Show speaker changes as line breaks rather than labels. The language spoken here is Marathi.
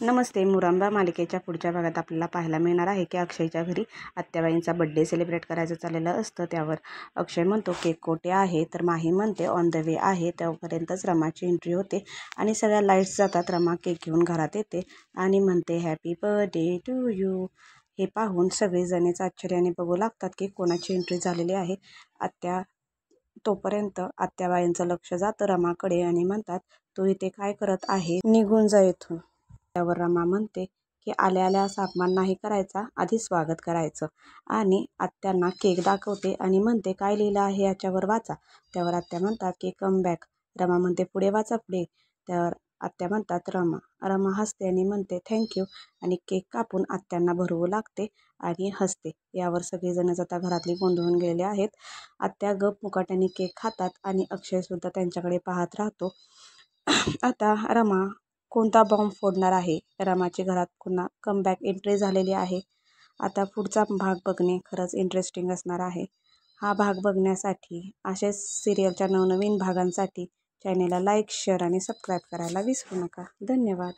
नमस्ते. मुरांबा मालिकेच्या पुढच्या भागात आपल्याला पाहायला मिळणार आहे की अक्षयच्या घरी आत्याबाईंचा बड्डे सेलिब्रेट करायचं चाललेलं असतं. त्यावर अक्षय म्हणतो केक कोठे आहे, तर माही म्हणते ऑन द वे आहे. तेव्हापर्यंतच रमाची एंट्री होते आणि सगळ्या लाईट्स जातात. रमा केक घेऊन घरात येते आणि म्हणते हॅपी बर्थडे टू यू. हे पाहून सगळेजणच आश्चर्याने बघू लागतात की कोणाची एंट्री झालेली आहे. तोपर्यंत आत्याबाईंचं लक्ष जातं रमाकडे आणि म्हणतात तू इथे काय करत आहे, निघून जा इथून. त्यावर रमा म्हणते की आल्या आल्या असा अपमान नाही करायचा, आधी स्वागत करायचं. आणि आत्यांना केक दाखवते आणि म्हणते काय लिहिलं आहे याच्यावर वाचा. त्यावर आत्या म्हणतात की कम बॅक. रमा म्हणते पुढे वाचा पुढे. त्यावर आत्या म्हणतात रमा हसते आणि म्हणते थँक्यू आणि केक कापून आत्यांना भरवू लागते आणि हसते. यावर सगळेजणच आता घरातली गोंधळून गेलेले आहेत. आत्या गप मुकाट्याने केक खातात आणि अक्षयसुद्धा त्यांच्याकडे पाहत राहतो. आता रमा कोणता बॉम्ब फोडणार आहे. रमाची घरात पुन्हा कमबॅक एंट्री झालेली आहे. आता पुढचा भाग बघणे खरंच इंटरेस्टिंग असणार आहे. हा भाग बघण्यासाठी असेच सिरियलच्या नवनवीन भागांसाठी चॅनेलला लाईक, शेअर आणि सबस्क्राईब करायला विसरू नका. धन्यवाद.